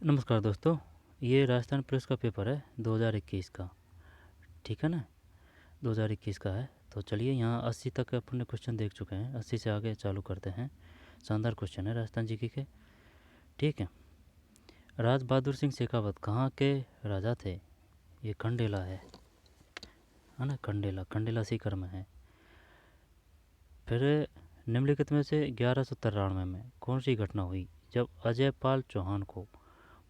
नमस्कार दोस्तों। ये राजस्थान पुलिस का पेपर है 2021 का। ठीक है ना? 2021 का है। तो चलिए, यहाँ 80 तक अपने क्वेश्चन देख चुके हैं। 80 से आगे चालू करते हैं। शानदार क्वेश्चन है राजस्थान जीके के। ठीक है। राज बहादुर सिंह शेखावत कहाँ के राजा थे? ये खंडेला है ना? खंडेला, खंडेला सीकर में है। फिर निम्नलिखित में से 1193 में कौन सी घटना हुई जब अजय पाल चौहान को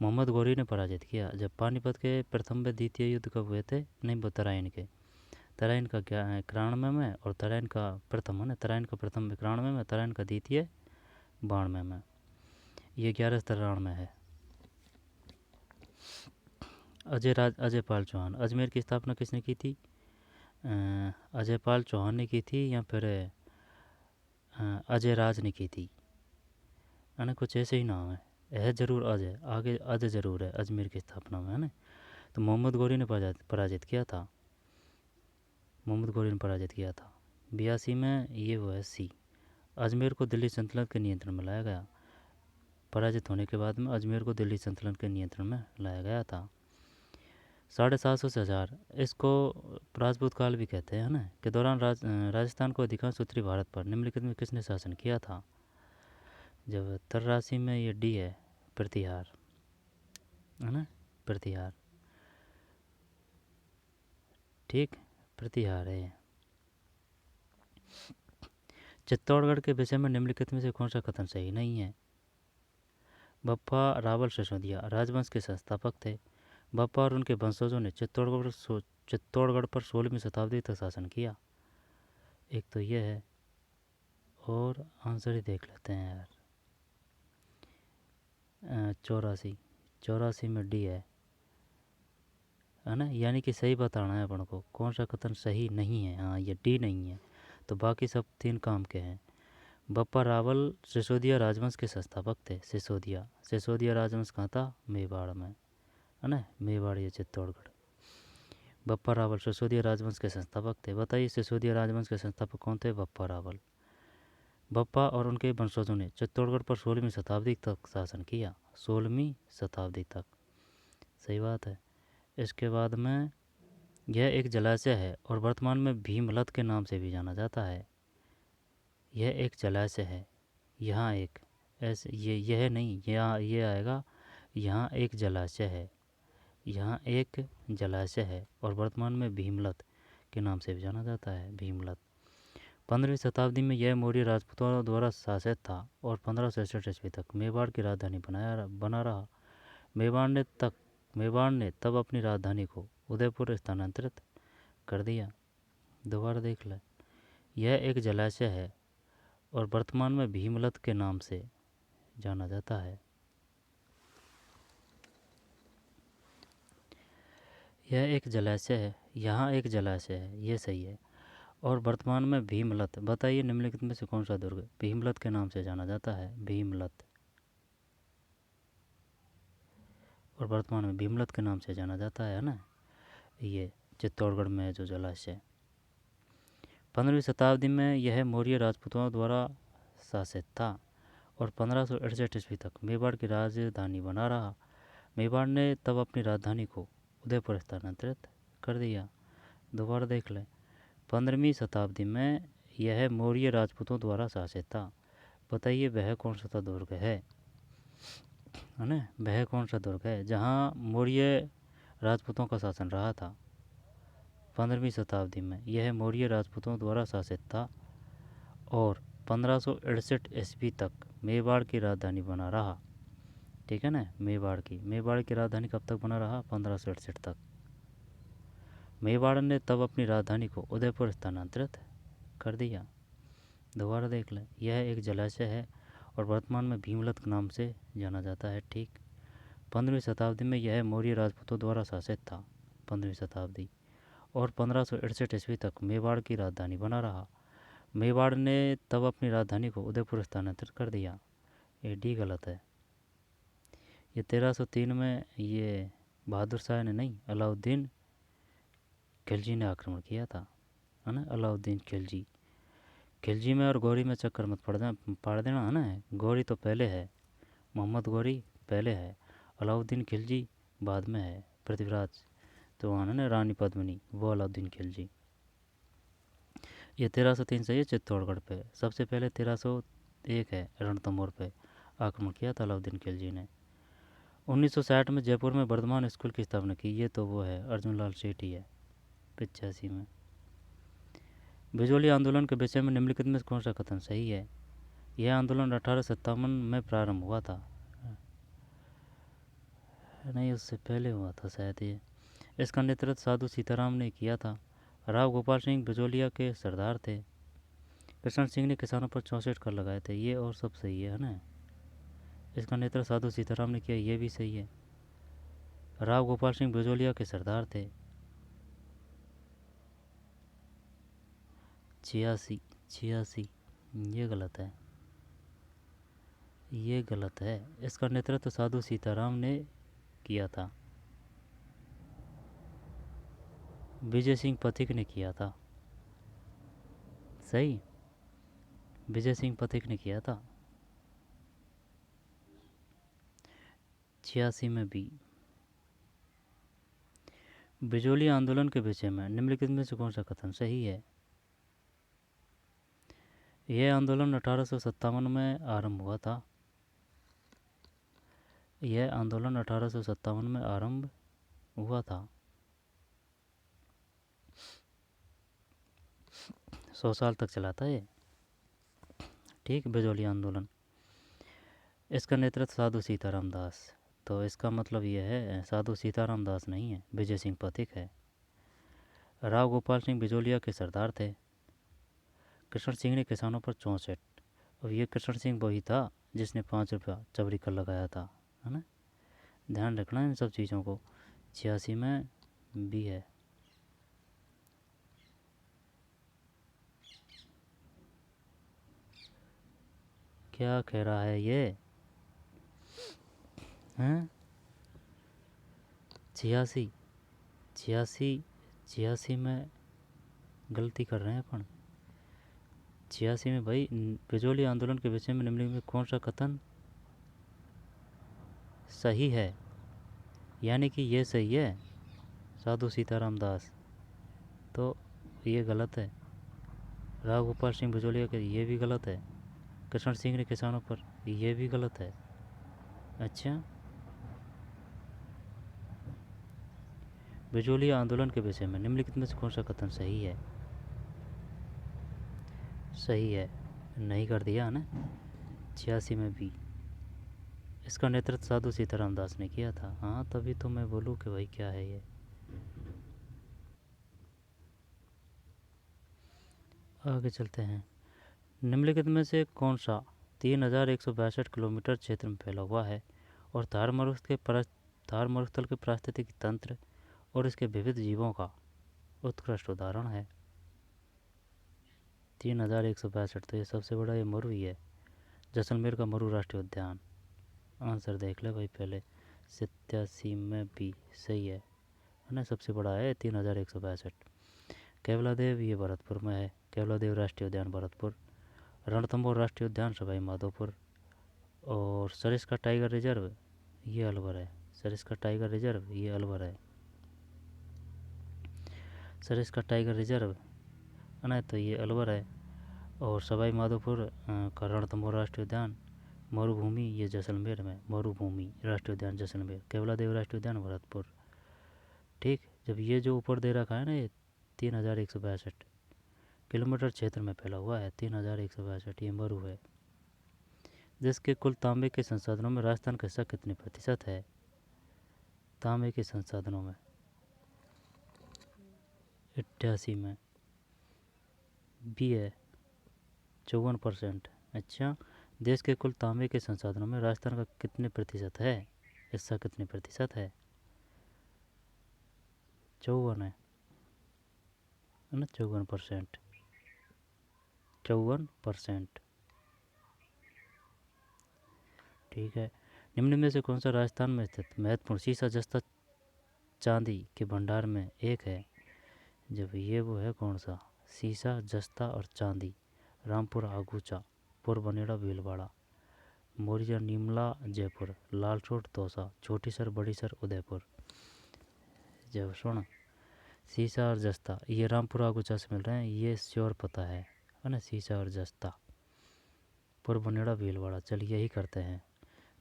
मोहम्मद गौरी ने पराजित किया? जब पानीपत के प्रथम व द्वितीय युद्ध कब हुए थे? नहीं, तराइन के। तराइन का क्या है? 91 में। और तराइन का प्रथम है ना? तराइन का प्रथम 91 में, तराइन का द्वितीय 92 में। ये 1193 है। अजय पाल चौहान। अजमेर की स्थापना किसने की थी? अजय पाल चौहान ने की थी, या फिर अजय राज ने की थी? है ना? कुछ ऐसे ही नाम है जरूर अजय, आगे अजय जरूर है अजमेर की स्थापना में, है ना? तो मोहम्मद गौरी ने पराजित किया था। मोहम्मद गौरी ने पराजित किया था 82 में। ये वो है सी। अजमेर को दिल्ली सल्तनत के नियंत्रण में लाया गया। पराजित होने के बाद में अजमेर को दिल्ली सल्तनत के नियंत्रण में लाया गया था। 750 से 1000, इसको राजपूत काल भी कहते हैं, है ना? के दौरान राजस्थान को अधिकांश उत्तरी भारत पर निम्नलिखित में किसने शासन किया था? जब तरराशि में ये डी है, प्रतिहार, है ना? प्रतिहार। ठीक, प्रतिहार है। चित्तौड़गढ़ के विषय में निम्नलिखित में से कौन सा कथन सही नहीं है? बप्पा रावल सिसोदिया राजवंश के संस्थापक थे। बप्पा और उनके वंशजों ने चित्तौड़गढ़ पर 16वीं शताब्दी तक शासन किया। एक तो ये है, और आंसर ही देख लेते हैं यार। 84, 84 में डी है ना? यानी कि सही बताना है अपन को, कौन सा कथन सही नहीं है। हाँ, ये डी नहीं है, तो बाकी सब 3 काम के हैं। बप्पा रावल सिसोदिया राजवंश के संस्थापक थे। सिसोदिया राजवंश कहाँ था? मेवाड़ में, है ना? मेवाड़, ये चित्तौड़गढ़। बप्पा रावल सिसोदिया राजवंश के संस्थापक थे। बताइए, सिसोदिया राजवंश के संस्थापक कौन थे? बप्पा रावल। बप्पा और उनके वंशजों ने चित्तौड़गढ़ पर 16वीं शताब्दी तक शासन किया। 16वीं शताब्दी तक, सही बात है। इसके बाद में यह एक जलाशय है और वर्तमान में भीमलत के नाम से भी जाना जाता है। यह एक जलाशय है। यहाँ एक ऐसे, ये यह नहीं, यहाँ ये आएगा। यहाँ एक जलाशय है, यहाँ एक जलाशय है और वर्तमान में भीमलत के नाम से भी जाना जाता है। भीमलत। 15वीं शताब्दी में यह मौर्य राजपूतों द्वारा शासित था और 1567 ईस्वी तक मेवाड़ की राजधानी बना रहा। मेवाड़ ने तब अपनी राजधानी को उदयपुर स्थानांतरित कर दिया। दोबारा देख ले। यह एक जलाशय है और वर्तमान में भीमलत के नाम से जाना जाता है। यह एक जलाशय है, यहाँ एक जलाशय है, ये सही है। और वर्तमान में भीमलत। बताइए, निम्नलिखित में से कौन सा दुर्ग भीमलत के नाम से जाना जाता है? भीमलत। और वर्तमान में भीमलत के नाम से जाना जाता है ना? ये चित्तौड़गढ़ में है जो जलाशय। 15वीं शताब्दी में यह मौर्य राजपूतों द्वारा शासित था और 1568 ईस्वी तक मेवाड़ की राजधानी बना रहा। मेवाड़ ने तब अपनी राजधानी को उदयपुर स्थानांतरित कर दिया। दोबारा देख लें। 15वीं शताब्दी में यह मौर्य राजपूतों द्वारा शासित था। बताइए, वह कौन सा दुर्ग है ना? वह कौन सा दुर्ग है जहाँ मौर्य राजपूतों का शासन रहा था? 15वीं शताब्दी में यह मौर्य राजपूतों द्वारा शासित था और 1568 ईस्वी तक मेवाड़ की राजधानी बना रहा। ठीक है ना? मेवाड़ की राजधानी कब तक बना रहा? 1568 तक। मेवाड़ ने तब अपनी राजधानी को उदयपुर स्थानांतरित कर दिया। दोबारा देख लें। यह एक जलाशय है और वर्तमान में भीमलत के नाम से जाना जाता है। ठीक। 15वीं शताब्दी में यह मौर्य राजपूतों द्वारा शासित था। 15वीं शताब्दी और 1568 ईस्वी तक मेवाड़ की राजधानी बना रहा। मेवाड़ ने तब अपनी राजधानी को उदयपुर स्थानांतरित कर दिया। ये डी गलत है। ये 1303 में ये बहादुर शाह ने नहीं, अलाउद्दीन खिलजी ने आक्रमण किया था, है ना? अलाउद्दीन खिलजी में और गौरी में चक्कर मत पाड़ देना, है ना? गौरी तो पहले है, मोहम्मद गौरी पहले है। अलाउद्दीन खिलजी बाद में है, पृथ्वीराज तो वहाँ ना रानी पद्मिनी, वो अलाउद्दीन खिलजी। ये 1303 से ये चित्तौड़गढ़ पे, सबसे पहले 1301 है रणथंभौर पे आक्रमण किया था अलाउद्दीन खिलजी ने। 1960 में जयपुर में वर्धमान स्कूल की स्थापना की, ये तो वो है अर्जुन लाल सेठी है 85 में। बिजोली आंदोलन के विषय में निम्नलिखित में कौन सा कथन सही है? यह आंदोलन 1857 में प्रारंभ हुआ था, नहीं उससे पहले हुआ था शायद ये। इसका नेतृत्व साधु सीताराम ने किया था। राव गोपाल सिंह बिजोलिया के सरदार थे। कृष्ण सिंह ने किसानों पर 64 कर लगाए थे, ये और सब सही है ना। इसका नेतृत्व साधु सीताराम ने किया, ये भी सही है। राव गोपाल सिंह बिजोलिया के सरदार थे। 86 ये गलत है, ये गलत है। इसका नेतृत्व साधु सीताराम ने किया था, विजय सिंह पथिक ने किया था। सही, विजय सिंह पथिक ने किया था 86 में भी। बिजोली आंदोलन के विषय में निम्नलिखित में से कौन सा कथन सही है? यह आंदोलन 1857 में आरंभ हुआ था। यह आंदोलन 1857 में आरंभ हुआ था। 100 साल तक चला था ये, ठीक। बिजोली आंदोलन, इसका नेतृत्व साधु सीताराम दास, तो इसका मतलब यह है साधु सीताराम दास नहीं है, विजय सिंह पथिक है। राव गोपाल सिंह बिजोलिया के सरदार थे। कृष्ण सिंह ने किसानों पर 64, और ये कृष्ण सिंह वही था जिसने 5 रुपया चबरी कर लगाया था, है ना। ध्यान रखना इन सब चीज़ों को। 86 में भी है। क्या कह रहा है ये हैं? 86 में गलती कर रहे हैं अपन। 86 में भाई बिजोली आंदोलन के विषय में निम्नलिखित में कौन सा कथन सही है? यानी कि ये सही है साधु सीताराम दास, तो ये गलत है। राव गोपाल सिंह बिजोलिया के ये भी गलत है। कृष्ण सिंह ने किसानों पर, ये भी गलत है। अच्छा, बिजोली आंदोलन के विषय में निम्नलिखित में से कौन सा कथन सही है? सही है, नहीं कर दिया ना। 86 में भी इसका नेतृत्व साधु सीताराम दास ने किया था। हाँ, तभी तो मैं बोलूँ कि भाई क्या है ये। आगे चलते हैं। निम्नलिखित में से कौन सा 3162 किलोमीटर क्षेत्र में फैला हुआ है और थार मरुस्थल के पारिस्थितिक तंत्र और इसके विविध जीवों का उत्कृष्ट उदाहरण है? 3162, तो ये सबसे बड़ा ये मरु ही है, जैसलमेर का मरु राष्ट्रीय उद्यान। आंसर देख ले भाई पहले। 87 में भी सही है ना, सबसे बड़ा है 3162। केवलादेव ये भरतपुर में है, केवलादेव राष्ट्रीय उद्यान भरतपुर। रणथंभौर राष्ट्रीय उद्यान सवाई माधोपुर। और सरिस्का टाइगर रिजर्व ये अलवर है, सरिस्का टाइगर रिजर्व ये अलवर है। सरिस्का टाइगर रिजर्व है ना, तो ये अलवर है। और सवाई माधोपुर का रणथंभौर राष्ट्रीय उद्यान मरुभूमि ये जैसलमेर में, मरुभूमि राष्ट्रीय उद्यान जैसलमेर। केवलादेव राष्ट्रीय उद्यान भरतपुर, ठीक। जब ये जो ऊपर दे रखा है ना, ये 3162 किलोमीटर क्षेत्र में फैला हुआ है, 3162 ये मरु है, जिसके कुल तांबे के संसाधनों में राजस्थान का हिस्सा कितने प्रतिशत है? तांबे के संसाधनों में 88 में भी है 54%। अच्छा, देश के कुल तांबे के संसाधनों में राजस्थान का कितने प्रतिशत है, हिस्सा कितने प्रतिशत है? 54 है ना, 54%, 54%, ठीक है। निम्न में से कौन सा राजस्थान में स्थित महत्वपूर्ण सीसा जस्ता चांदी के भंडार में एक है? जब ये वो है कौन सा, सीसा जस्ता और चांदी, रामपुर आगूचा, पुरबनेड़ा भीलवाड़ा। मोरिया नीमला जयपुर, लालसोट दौसा, छोटी सर बड़ी सर उदयपुर। जब सुन, सीसा और जस्ता ये रामपुर आगुचा से मिल रहे हैं, ये श्योर पता है ना। सीसा और जस्ता, पुरबनेड़ा भीलवाड़ा। चल यही करते हैं,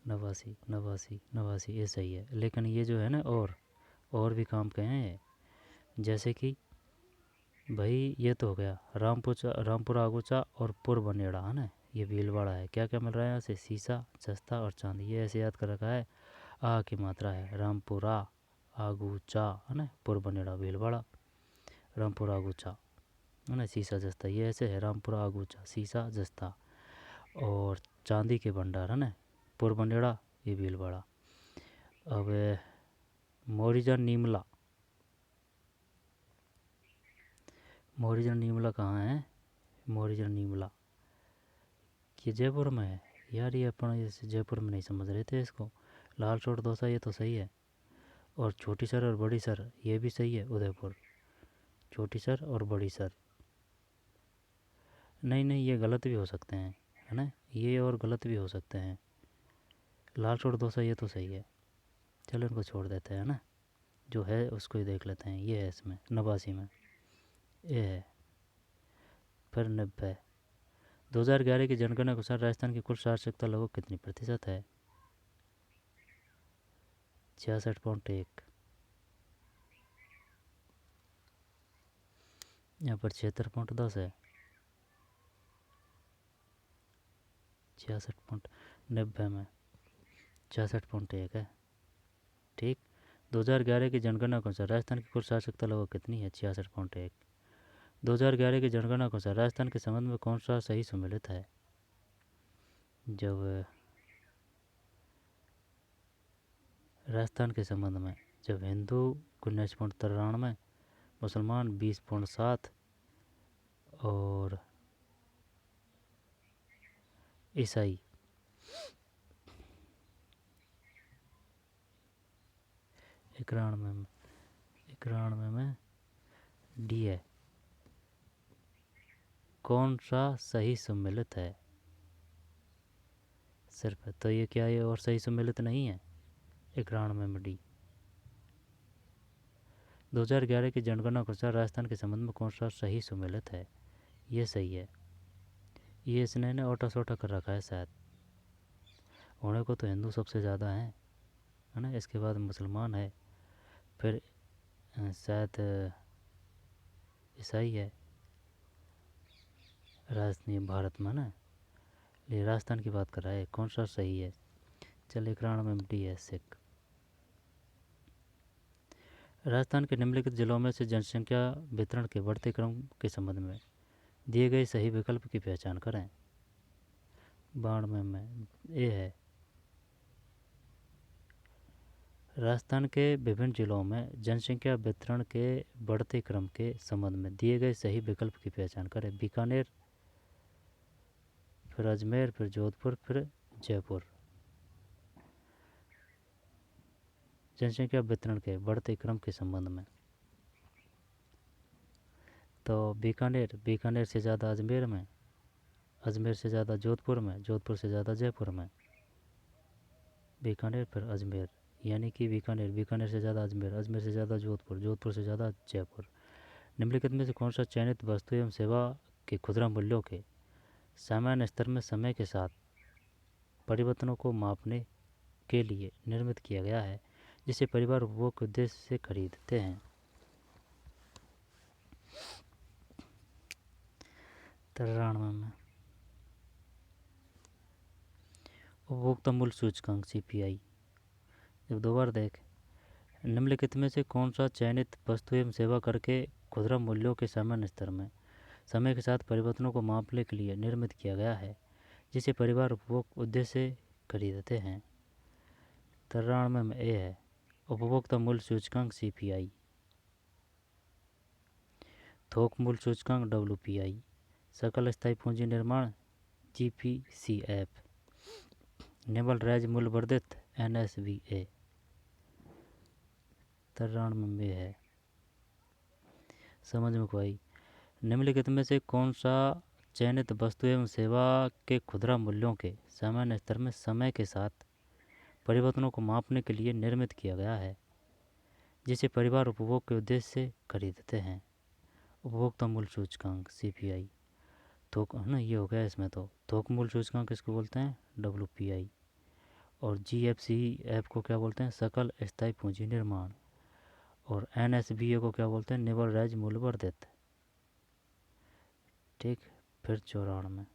89 89 89 ये सही है। लेकिन ये जो है ना और भी काम के हैं ये, जैसे कि भाई ये तो हो गया रामपुर आगुचा और पुरबनेड़ा है ना, ये भीलवाड़ा है। क्या क्या मिल रहा है यहाँ से? सीसा, जस्ता और चांदी। ये ऐसे याद कर रखा है, आ की मात्रा है, रामपुरा आगुचा है ना, पुरबनेड़ा भीलवाड़ा, रामपुर आगुचा है ना, सीसा जस्ता। ये ऐसे है, रामपुर आगुचा, सीसा जस्ता और चांदी के भंडार है ना, पुरबनेड़ा ये भीलवाड़ा। अब मोरिजन नीमला, मोरिजन नीमला कहाँ है? मोरिजन नीमला ये जयपुर में है यार। ये अपन इस जयपुर में नहीं समझ रहे थे इसको। लाल चोट डोसा ये तो सही है, और छोटी सर और बड़ी सर ये भी सही है, उदयपुर। छोटी सर और बड़ी सर, नहीं ये गलत भी हो सकते हैं है ना, ये और गलत भी हो सकते हैं। लाल चोट डोसा ये तो सही है, चलो इनको छोड़ देते हैं ना, जो है उसको ही देख लेते हैं। ये है इसमें 89 में, ये है। फिर 90, 2011 की जनगणना के अनुसार राजस्थान की कुल साक्षरता लगभग कितनी प्रतिशत है? 66.1। यहाँ पर 76.10 है, 66.90 में 66.1 है। ठीक, 2011 की जनगणना के अनुसार राजस्थान की कुल साक्षरता लगभग कितनी है? 66.1। 2011 की जनगणना के अनुसार राजस्थान के संबंध में कौन सा सही सम्मिलित है? जब राजस्थान के संबंध में जब हिंदू 19.93, मुसलमान 20.7 और ईसाई 91 में डी है। कौन सा सही सम्मिलित है सिर्फ? तो ये क्या है, और सही सम्मिलित नहीं है? 91 में डी। 2011 की जनगणना के अनुसार राजस्थान के संबंध में कौन सा सही सम्मिलित है? ये सही है। ये इसने ना ओटा सोटा कर रखा है शायद, होने को तो हिंदू सबसे ज़्यादा हैं है ना, इसके बाद मुसलमान है, फिर शायद ईसाई है राजधानी भारत में ना। ये राजस्थान की बात कर रहा है, कौन सा सही है? चल 91 में डी है, सिख। राजस्थान के निम्नलिखित जिलों में से जनसंख्या वितरण के बढ़ते क्रम के संबंध में दिए गए सही विकल्प की पहचान करें। 92 में ए है। राजस्थान के विभिन्न जिलों में जनसंख्या वितरण के बढ़ते क्रम के संबंध में दिए गए सही विकल्प की पहचान करें। बीकानेर, फिर अजमेर, फिर जोधपुर, फिर जयपुर। जनसंख्या वितरण के बढ़ते क्रम के संबंध में तो बीकानेर से ज़्यादा अजमेर में, अजमेर से ज़्यादा जोधपुर में, जोधपुर से ज़्यादा जयपुर में। बीकानेर फिर अजमेर, यानी कि बीकानेर से ज़्यादा अजमेर, अजमेर से ज़्यादा जोधपुर, जोधपुर से ज़्यादा जयपुर। निम्नलिखित में से कौन सा चयनित वस्तु एवं सेवा के खुदरा मूल्यों के सामान्य स्तर में समय के साथ परिवर्तनों को मापने के लिए निर्मित किया गया है, जिसे परिवार उपभोग के उद्देश्य से खरीदते हैं? 93 में उपभोक्ता मूल्य सूचकांक CPI। जब दो बार देख, निम्नलिखित में से कौन सा चयनित वस्तु एवं सेवा करके खुदरा मूल्यों के सामान्य स्तर में समय के साथ परिवर्तनों को मापने के लिए निर्मित किया गया है, जिसे परिवार उपभोग उद्देश्य से खरीदते हैं? 93 में ए है, उपभोक्ता मूल्य सूचकांक CPI। थोक मूल्य सूचकांक WPI, सकल स्थायी पूंजी निर्माण GPCF, निवल राज्य मूल्य वर्धित NSVA। 93 में है, समझ में कोई? निम्नलिखित में से कौन सा चयनित वस्तु एवं सेवा के खुदरा मूल्यों के सामान्य स्तर में समय के साथ परिवर्तनों को मापने के लिए निर्मित किया गया है, जिसे परिवार उपभोग के उद्देश्य से खरीदते हैं। उपभोक्ता मूल्य सूचकांक CPI, थोक है ना, ये हो गया इसमें। तो थोक मूल्य सूचकांक किसको बोलते हैं? WPI। और GFCF को क्या बोलते हैं? सकल स्थायी पूंजी निर्माण। और NSBA को क्या बोलते हैं? निवल राज मूल्यवर्धित। ठीक। फिर 94,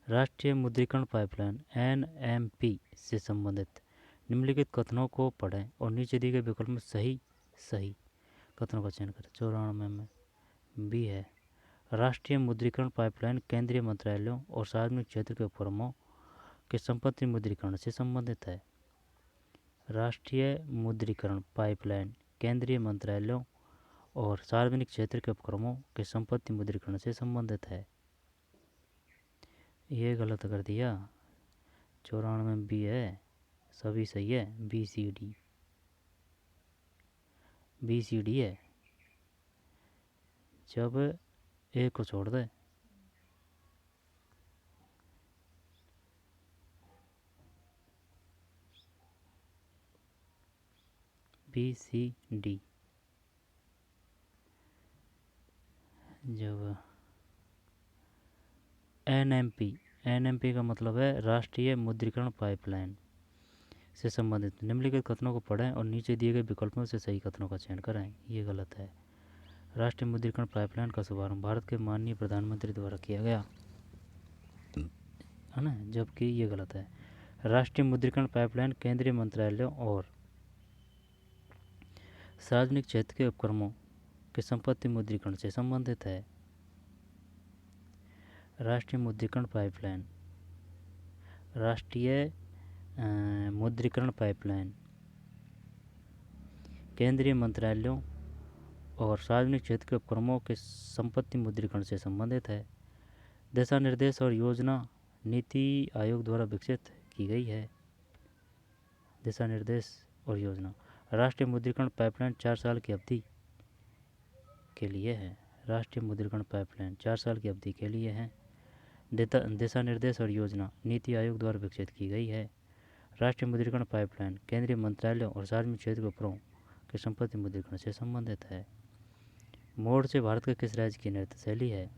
राष्ट्रीय मुद्रीकरण पाइपलाइन NMP से संबंधित निम्नलिखित कथनों को पढ़ें और नीचे दिए गए विकल्प में सही कथनों का चयन करें। 94 में बी है, राष्ट्रीय मुद्रीकरण पाइपलाइन केंद्रीय मंत्रालयों और सार्वजनिक क्षेत्र के उपक्रमों के संपत्ति मुद्रीकरण से संबंधित है। राष्ट्रीय मुद्रीकरण पाइपलाइन केंद्रीय मंत्रालयों और सार्वजनिक क्षेत्र के उपक्रमों के संपत्ति मुद्रीकरण से संबंधित है। ये गलत कर दिया। 94 में बी है, सभी सही है। BCD है। जब ए को छोड़ दे, BCD। जब NMP का मतलब है राष्ट्रीय मुद्रीकरण पाइपलाइन से संबंधित निम्नलिखित कथनों को पढ़ें और नीचे दिए गए विकल्पों से सही कथनों का चयन करें। ये गलत है। राष्ट्रीय मुद्रीकरण पाइपलाइन का शुभारंभ भारत के माननीय प्रधानमंत्री द्वारा किया गया है ना, जबकि ये गलत है। राष्ट्रीय मुद्रीकरण पाइपलाइन केंद्रीय मंत्रालयों और सार्वजनिक क्षेत्र के उपक्रमों के संपत्ति मुद्रीकरण से संबंधित है। राष्ट्रीय मुद्रीकरण पाइपलाइन, राष्ट्रीय मुद्रीकरण पाइपलाइन केंद्रीय मंत्रालयों और सार्वजनिक क्षेत्र के उपक्रमों के संपत्ति मुद्रीकरण से संबंधित है। दिशा निर्देश और योजना नीति आयोग द्वारा विकसित की गई है। दिशा निर्देश और योजना, राष्ट्रीय मुद्रीकरण पाइपलाइन 4 साल की अवधि के लिए है। राष्ट्रीय मुद्रीकरण पाइपलाइन 4 साल की अवधि के लिए है। दिशा निर्देश और योजना नीति आयोग द्वारा विकसित की गई है। राष्ट्रीय मुद्रीकरण पाइपलाइन केंद्रीय मंत्रालयों और सार्वजनिक क्षेत्र के उपक्रमों के संपत्ति मुद्रीकरण से संबंधित है। मोड़ से भारत के किस राज्य की नृत्य शैली है?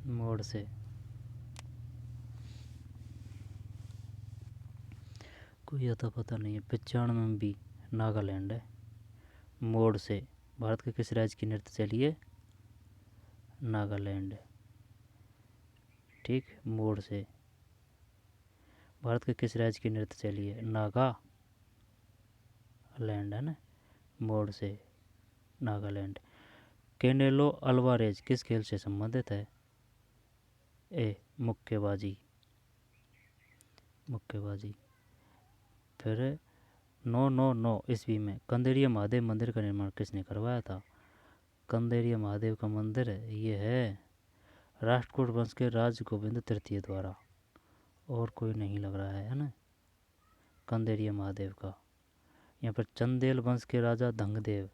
मोड़ से कोई अता पता नहीं है। 95 में बी नागालैंड है। मोड़ से भारत के किस राज्य की नृत्य शैली है? नागालैंड। ठीक। मोड़ से भारत के किस राज्य की नृत्य शैली है? नागालैंड है ना। मोड़ से नागालैंड। कैनेलो अल्वारेज किस खेल से संबंधित है? ए मुक्केबाजी। फिर 999 ईस्वी में कंदेरिया महादेव मंदिर का निर्माण किसने करवाया था? कंदेरिया महादेव का मंदिर ये है राष्ट्रकूट वंश के राजा गोविंद तृतीय द्वारा, और कोई नहीं लग रहा है ना। कंदेरिया महादेव का। यहाँ पर चंदेल वंश के राजा धंगदेव।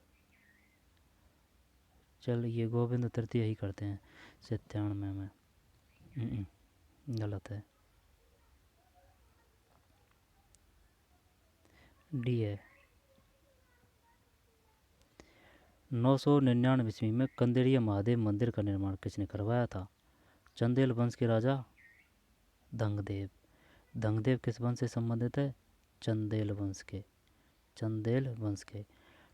चल ये गोविंद तृतीय ही करते हैं। 97 में गलत है। डी है। 999 ईस्वी में कंदेरिया महादेव मंदिर का निर्माण किसने करवाया था? चंदेल वंश के राजा धंगदेव। धंगदेव किस वंश से संबंधित है? चंदेल वंश के।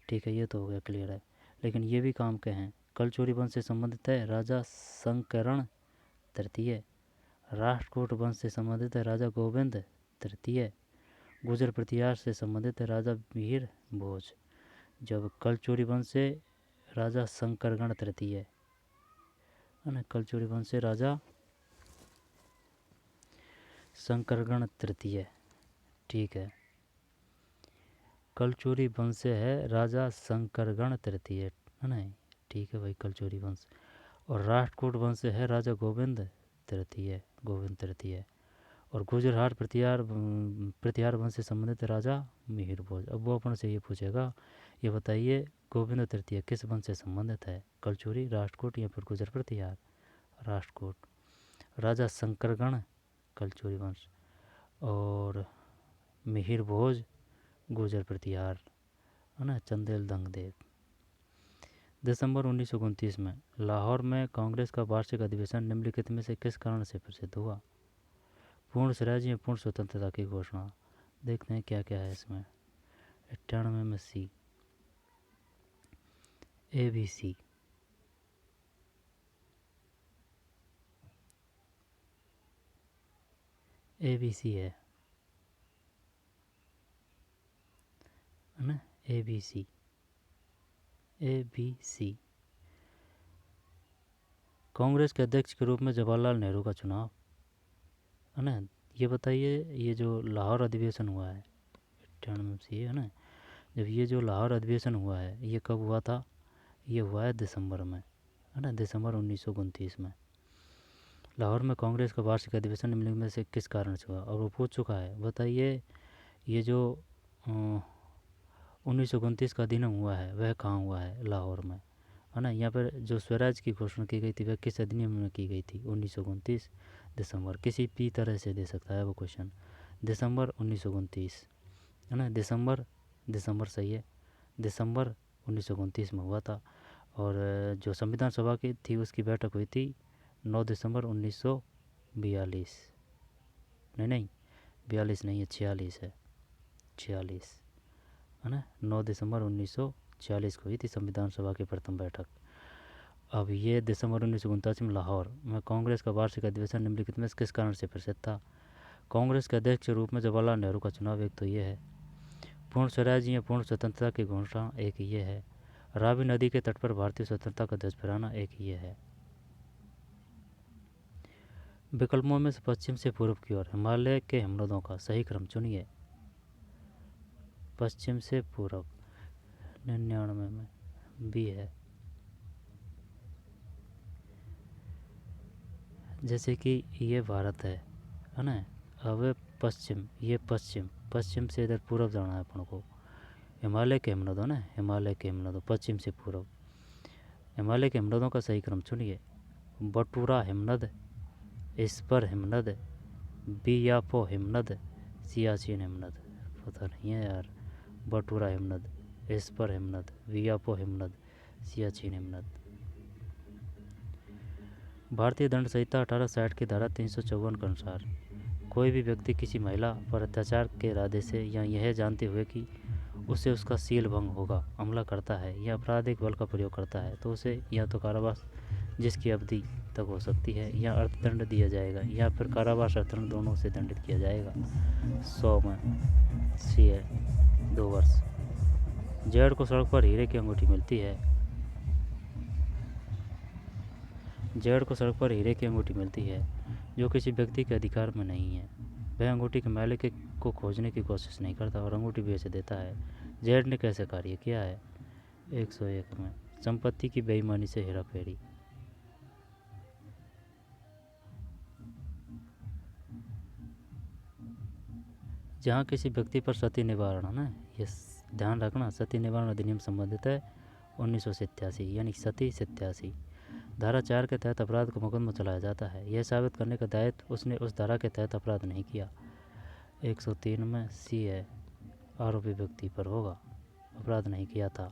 ठीक है, ये तो हो गया, क्लियर है। लेकिन ये भी काम के हैं। कलचोरी वंश से संबंधित है राजा शंकरण तृतीय। राष्ट्रकूट वंश से संबंधित है राजा गोविंद तृतीय। गुजर प्रतिहार से संबंधित है राजा मिहिर भोज। जब कलचोरी वंश से राजा शंकरगण तृतीय है ना। कलचोरी वंश से राजा शंकरगण तृतीय। ठीक है, कलचोरी वंश से है राजा शंकरगण तृतीय है ना। ठीक है भाई, कलचोरी वंश। और राष्ट्रकूट वंश से है राजा गोविंद तृतीय। और गुजरात प्रतिहार वंश से संबंधित राजा मिहिर भोज। अब वो अपन से ये पूछेगा ये बताइए गोविंद तृतीय किस वंश से संबंधित है? कलचुरी, राष्ट्रकूट या फिर गुजर प्रतिहार? राष्ट्रकूट। राजा शंकरगण, कलचुरी वंश। और मिहिर भोज, गुजर प्रतिहार, है ना, चंदेल दंगदेव। दिसंबर 1929 में लाहौर में कांग्रेस का वार्षिक अधिवेशन निम्नलिखित में से किस कारण से प्रसिद्ध हुआ? पूर्ण स्वराज्य या पूर्ण स्वतंत्रता की घोषणा। देखते हैं क्या क्या है इसमें। 98 में सी, A B C. A B C है ना, A B C, A B C. Congress के अध्यक्ष के रूप में जवाहरलाल नेहरू का चुनाव, है ना। ये बताइए ये जो लाहौर अधिवेशन हुआ है 98 में सी, है ना, जब ये जो लाहौर अधिवेशन हुआ है ये कब हुआ था? ये हुआ है दिसंबर में, है ना, दिसंबर 1929 में। लाहौर में कांग्रेस का वार्षिक अधिवेशन निम्नलिखित में से किस कारण से हुआ? और वो पूछ चुका है। बताइए ये जो 1929 का दिन हुआ है वह कहाँ हुआ है? लाहौर में, है ना। यहाँ पर जो स्वराज की घोषणा की गई थी वह किस अधिनियम में की गई थी? 1929 दिसंबर। किसी भी तरह से दे सकता है वो क्वेश्चन। दिसंबर 1929, है ना, दिसंबर, दिसंबर सही है, दिसंबर 1929 में हुआ था। और जो संविधान सभा की थी उसकी बैठक हुई थी 9 दिसंबर 1942। नहीं नहीं, 42 नहीं है, 46 है, 46, है ना। 9 दिसंबर 1946 को हुई थी संविधान सभा की प्रथम बैठक। अब ये दिसंबर 1949 में लाहौर में कांग्रेस का वार्षिक अधिवेशन निम्नलिखित में किस कारण से प्रसिद्ध था? कांग्रेस के अध्यक्ष के रूप में जवाहरलाल नेहरू का चुनाव, एक तो ये है। पूर्ण स्वराज्य या पूर्ण स्वतंत्रता की घोषणा, एक ये है। रावी नदी के तट पर भारतीय स्वतंत्रता का ध्वज फहराना, एक ये है। विकल्पों में से पश्चिम से पूर्व की ओर हिमालय के हिमनदों का सही क्रम चुनिए। पश्चिम से पूर्व 99 में बी है। जैसे कि ये भारत है ना। अब पश्चिम, ये पश्चिम, पश्चिम से इधर पूर्व जाना है अपन को। हिमालय के हिमनदों ना, हिमालय के हिमनदों, पश्चिम से पूर्व। हिमालय के हिमनदों का सही क्रम चुनिए। बटूरा हिमनद, इस्पर हिमनद, बियापो हिमनद, सियाचिन हिमनद। पता नहीं है यार। बटूरा हिमनद, इस्पर हिमनद, बियापो हिमनद, सियाचिन हिमनद। भारतीय दंड संहिता 1860 की धारा 354 के अनुसार कोई भी व्यक्ति किसी महिला पर अत्याचार के इरादे से या यह जानते हुए कि उससे उसका सील भंग होगा हमला करता है या आपराधिक बल का प्रयोग करता है तो उसे या तो कारावास जिसकी अवधि तक हो सकती है या अर्थदंड दिया जाएगा या फिर कारावास अर्थदंड दोनों से दंडित किया जाएगा। 100 में सी है, 2 वर्ष। जेड को सड़क पर हीरे की अंगूठी मिलती है। जेड को सड़क पर हीरे की अंगूठी मिलती है जो किसी व्यक्ति के अधिकार में नहीं है। वह अंगूठी के मालिक को खोजने की कोशिश नहीं करता और अंगूठी बेच देता है। जेड ने कैसे कार्य किया है? 101 में संपत्ति की बेईमानी से हेराफेरी। जहाँ किसी व्यक्ति पर सती निवारण, है ना, ये ध्यान रखना, सती निवारण अधिनियम संबंधित है 1987 यानी सती 87। धारा 4 के तहत अपराध का मुकदमा चलाया जाता है। यह साबित करने का दायित्व उसने उस धारा के तहत अपराध नहीं किया। 103 में सी है, आरोपी व्यक्ति पर होगा, अपराध नहीं किया था।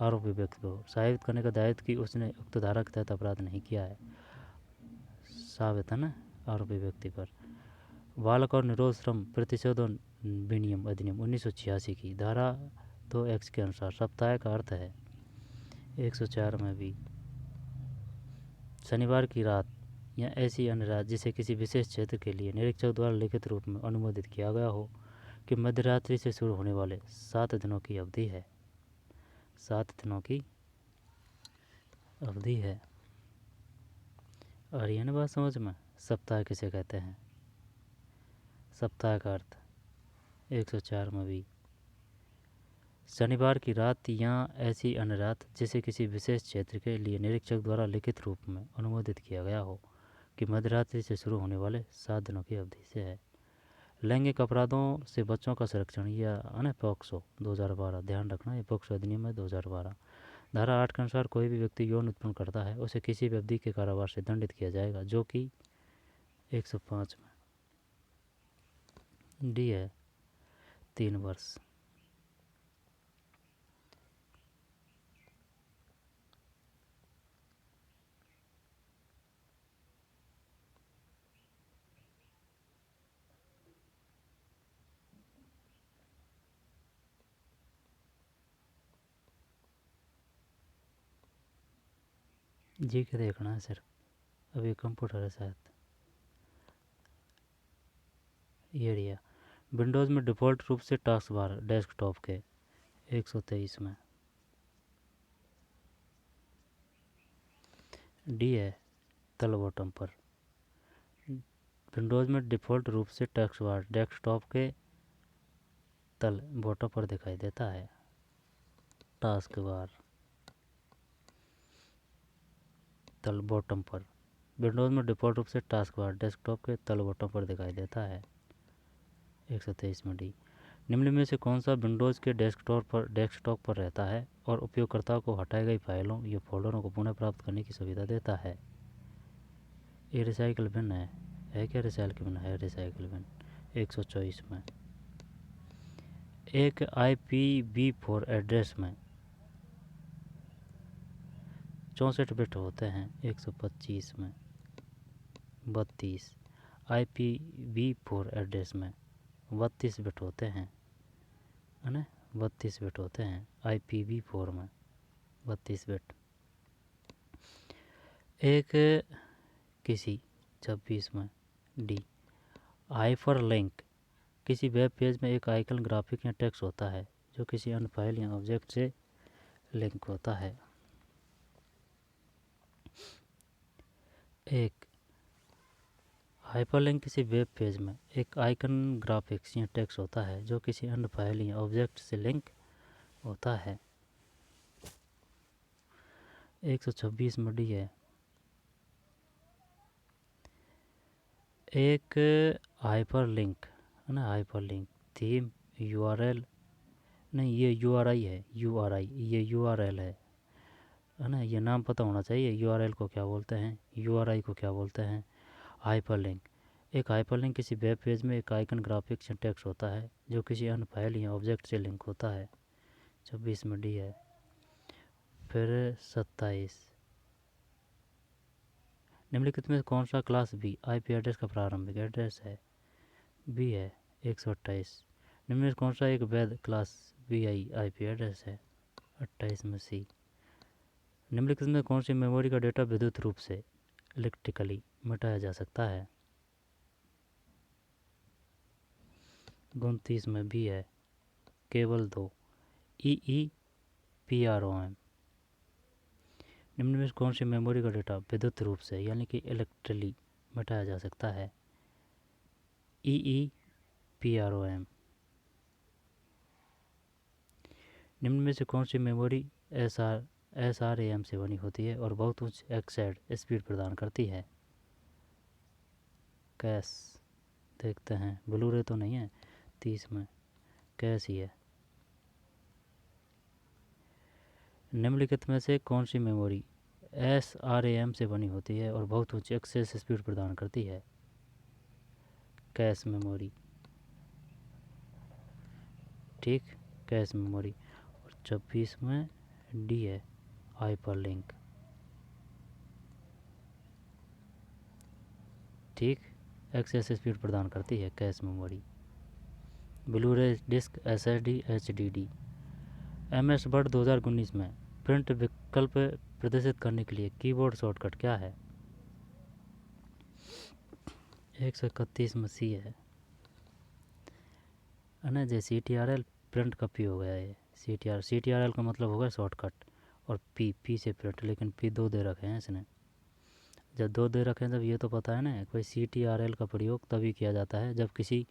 आरोपी व्यक्ति को साबित करने का दायित्व कि उसने उक्त धारा के तहत अपराध नहीं किया है, साबित है ना, आरोपी व्यक्ति पर। बालक और निरोध श्रम प्रतिशोधन विनियम अधिनियम 1986 की धारा 2X के अनुसार सप्ताह का अर्थ है। 104 में भी शनिवार की रात या ऐसी अन्य रात जिसे किसी विशेष क्षेत्र के लिए निरीक्षक द्वारा लिखित रूप में अनुमोदित किया गया हो कि मध्यरात्रि से शुरू होने वाले 7 दिनों की अवधि है। 7 दिनों की अवधि है। और ये ना बात समझ में, सप्ताह किसे कहते हैं? सप्ताह का अर्थ 104 में भी शनिवार की रात या ऐसी अन्य रात जिसे किसी विशेष क्षेत्र के लिए निरीक्षक द्वारा लिखित रूप में अनुमोदित किया गया हो कि मध्यरात्रि से शुरू होने वाले 7 दिनों की अवधि से है। लैंगिक अपराधों से बच्चों का संरक्षण, यह है ना पॉक्सो 2012, ध्यान रखना ये पॉक्सो अधिनियम है 2012। धारा 8 के अनुसार कोई भी व्यक्ति यौन उत्पन्न करता है उसे किसी भी अवधि के कारावास से दंडित किया जाएगा, जो कि 105 में। डी है 3 वर्ष। जी के देखना है सर, अभी कंप्यूटर है शायद। ये एरिया विंडोज़ में डिफ़ॉल्ट रूप से टास्क बार डेस्कटॉप के 123 में। डी है तल बॉटम पर। विंडोज़ में डिफ़ॉल्ट रूप से टास्क बार डेस्कटॉप के तल बॉटम पर दिखाई देता है। टास्क बार तल बॉटम पर। विंडोज़ में डिफ़ॉल्ट रूप से टास्क बार डेस्कटॉप के तल बॉटम पर दिखाई देता है 123 में। डी निम्न में से कौन सा विंडोज़ के डेस्कटॉप पर रहता है और उपयोगकर्ता को हटाई गई फाइलों या फ़ोल्डरों को पुनः प्राप्त करने की सुविधा देता है? ये रिसाइकल बिन है क्या? रिसाइकल बिन है, रिसाइकल बिन 124 में। एक IPv4 एड्रेस में 64 बिट होते हैं 125 में। 32 IPv4 एड्रेस में 32 बिट होते हैं, है ना? 32 बिट होते हैं IPv4 में 32 बिट। एक किसी 26 में। डी हाइपर लिंक किसी वेब पेज में एक आइकन, ग्राफिक या टेक्स्ट होता है जो किसी अन्य फाइल या ऑब्जेक्ट से लिंक होता है। एक हाइपरलिंक किसी वेब पेज में एक आइकन, ग्राफिक्स या टेक्स्ट होता है जो किसी अन्य फाइल या ऑब्जेक्ट से लिंक होता है। 126 में डी है। एक हाइपरलिंक है ना, हाइपरलिंक थीम URL नहीं, ये URI है, URI ये URL है ना? ये नाम पता होना चाहिए URL को क्या बोलते हैं, URI को क्या बोलते हैं। हाइपरलिंक एक हाइपरलिंक किसी वेब पेज में एक आइकन, ग्राफिक्स या टेक्स्ट होता है जो किसी अन्य फाइल या ऑब्जेक्ट से लिंक होता है। 26 में डी है। फिर 27 निम्नलिखित में कौन सा क्लास बी IP एड्रेस का प्रारंभिक एड्रेस है? बी है 128। निम्न में कौन सा एक वैध क्लास BI IP एड्रेस है? 28 में सी। निम्नलिखित में कौन सी मेमोरी का डेटा विद्युत रूप से इलेक्ट्रिकली मिटाया जा सकता है? 29 में भी है केवल 2 EEPROM। निम्न में कौन सी मेमोरी का डेटा विद्युत रूप से यानी कि इलेक्ट्रिकली मिटाया जा सकता है? EEPROM। निम्न में से कौन सी मेमोरी SRAM से बनी होती है और बहुत उच्च एक्सेड स्पीड प्रदान करती है? कैश देखते हैं, ब्लू रे तो नहीं है। 30 में कैश ही है। निम्नलिखित में से कौन सी मेमोरी SRAM से बनी होती है और बहुत उच्च एक्सेस स्पीड प्रदान करती है? Cache memory. ठीक, कैश मेमोरी। और 26 में डी है हाइपरलिंक। ठीक, एक्सेस स्पीड प्रदान करती है cache memory. Blu ray disc SSD HDD। MS Word 2019 में प्रिंट विकल्प प्रदर्शित करने के लिए कीबोर्ड शॉर्टकट क्या है? 131 में सी है ना? जैसे CTRL प्रिंट कॉपी हो गया है। CTRL का मतलब होगा शॉर्टकट, और P से प्रिंट, लेकिन P 2 दे रखे हैं इसने। जब 2 दे रखे हैं तब ये तो पता है ना, कोई CTRL का प्रयोग तभी किया जाता है जब किसी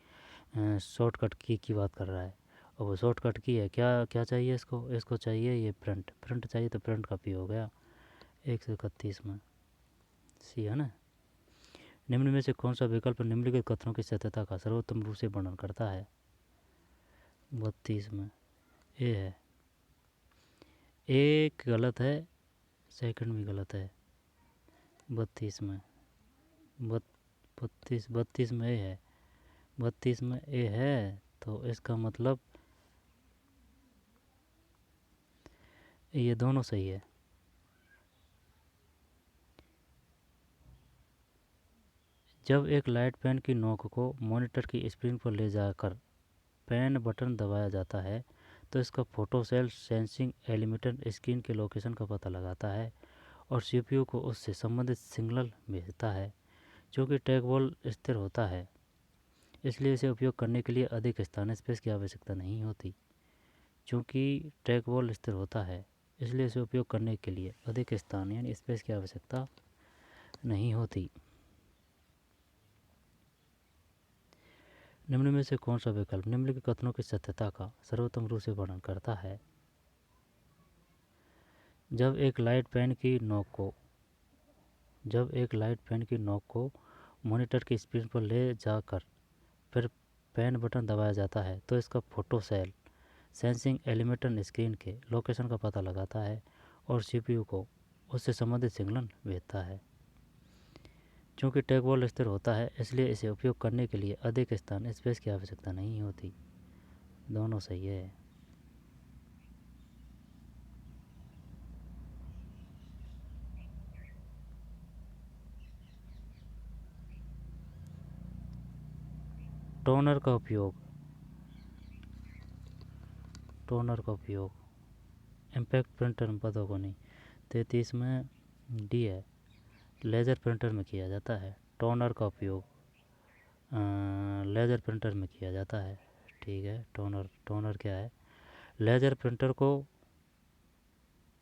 शॉर्टकट की बात कर रहा है। और वो शॉर्टकट की है, क्या क्या चाहिए इसको चाहिए ये प्रिंट चाहिए, तो प्रिंट कॉपी हो गया 131 में सी है ना। निम्न में से कौन सा विकल्प निम्नलिखित कथनों की सत्यता का सर्वोत्तम रूप से वर्णन करता है? 32 में ए है। एक गलत है, सेकंड भी गलत है। 32 में 32 में ए है। 32 में ए है तो इसका मतलब ये दोनों सही है। जब एक लाइट पेन की नोक को मॉनिटर की स्क्रीन पर ले जाकर पेन बटन दबाया जाता है तो इसका photo cell sensing element screen के लोकेशन का पता लगाता है और सीपीयू को उससे संबंधित सिग्नल भेजता है। चूँकि ट्रैकबॉल स्थिर होता है इसलिए इसे उपयोग करने के लिए अधिक स्थान स्पेस की आवश्यकता नहीं होती। चूँकि ट्रैकबॉल स्थिर होता है इसलिए इसे उपयोग करने के लिए अधिक स्थान यानी स्पेस की आवश्यकता नहीं होती। निम्न में से कौन सा विकल्प निम्नलिखित कथनों की सत्यता का सर्वोत्तम रूप से वर्णन करता है? जब एक लाइट पेन की नोक को मॉनिटर की स्क्रीन पर ले जाकर फिर पेन बटन दबाया जाता है तो इसका photo cell sensing element screen के लोकेशन का पता लगाता है और सीपीयू को उससे संबंधित सिग्नल भेजता है। चूँकि ट्रैकबॉल स्थिर होता है इसलिए इसे उपयोग करने के लिए अधिक स्थान स्पेस की आवश्यकता नहीं होती। दोनों सही है। टोनर का उपयोग इम्पैक्ट प्रिंटर में पता को नहीं। 33 में डी है। लेज़र प्रिंटर में किया जाता है। टोनर का उपयोग लेज़र प्रिंटर में किया जाता है। ठीक है। टोनर क्या है? लेज़र प्रिंटर को